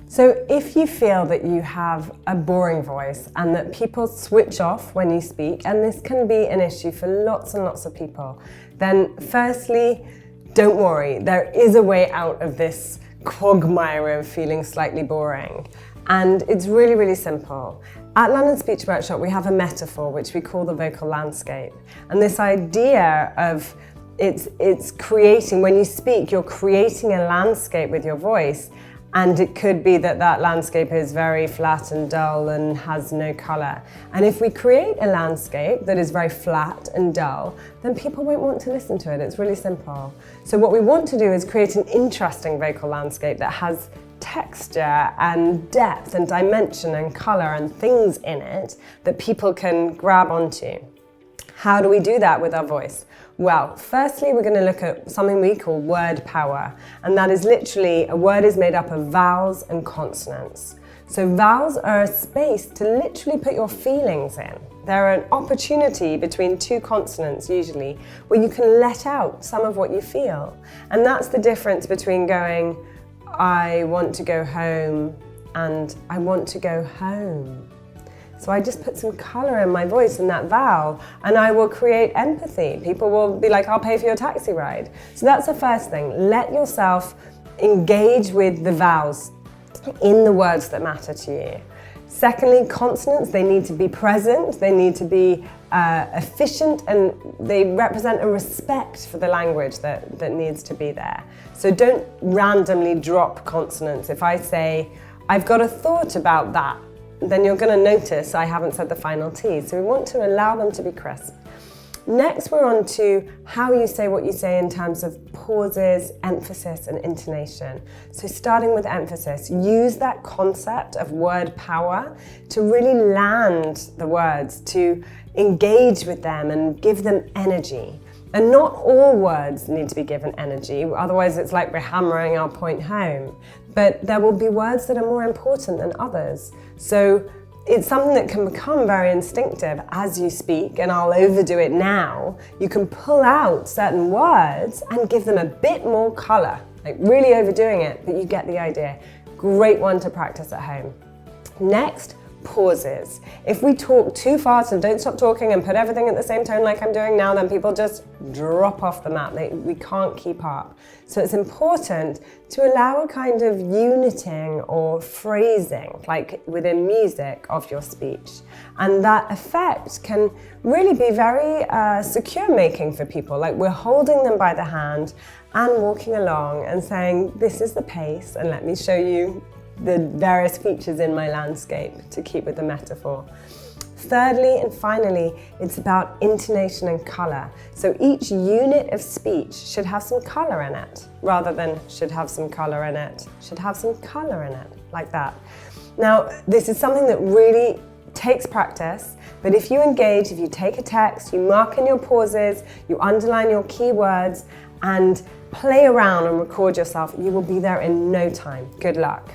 So if you feel that you have a boring voice and that people switch off when you speak, and this can be an issue for lots and lots of people, then firstly, don't worry, there is a way out of this quagmire of feeling slightly boring. And it's really, really simple. At London Speech Workshop, we have a metaphor which we call the vocal landscape. And this idea of it's creating, when you speak, you're creating a landscape with your voice. And it could be that that landscape is very flat and dull and has no colour. And if we create a landscape that is very flat and dull, then people won't want to listen to it. It's really simple. So what we want to do is create an interesting vocal landscape that has texture and depth and dimension and colour and things in it that people can grab onto. How do we do that with our voice? Well, firstly, we're going to look at something we call word power. And that is literally, a word is made up of vowels and consonants. So vowels are a space to literally put your feelings in. They're an opportunity between two consonants, usually, where you can let out some of what you feel. And that's the difference between going, I want to go home, and I want to go home. So I just put some colour in my voice in that vowel, and I will create empathy. People will be like, I'll pay for your taxi ride. So that's the first thing. Let yourself engage with the vowels in the words that matter to you. Secondly, consonants, they need to be present, they need to be efficient, and they represent a respect for the language that needs to be there. So don't randomly drop consonants. If I say, I've got a thought about that, then you're going to notice I haven't said the final T. So we want to allow them to be crisp. Next, we're on to how you say what you say in terms of pauses, emphasis, and intonation. So starting with emphasis, use that concept of word power to really land the words, to engage with them and give them energy. And not all words need to be given energy, otherwise it's like we're hammering our point home. But there will be words that are more important than others. So it's something that can become very instinctive as you speak, and I'll overdo it now. You can pull out certain words and give them a bit more colour, like really overdoing it, but you get the idea. Great one to practice at home. Next, pauses. If we talk too fast and don't stop talking and put everything at the same tone like I'm doing now, then people just drop off the mat. We can't keep up. So it's important to allow a kind of uniting or phrasing, like within music, of your speech. And that effect can really be very secure making for people. Like we're holding them by the hand and walking along and saying, this is the pace, and let me show you the various features in my landscape, to keep with the metaphor. Thirdly and finally, it's about intonation and colour. So each unit of speech should have some colour in it, rather than should have some colour in it, should have some colour in it, like that. Now, this is something that really takes practice, but if you engage, if you take a text, you mark in your pauses, you underline your keywords, and play around and record yourself, you will be there in no time. Good luck.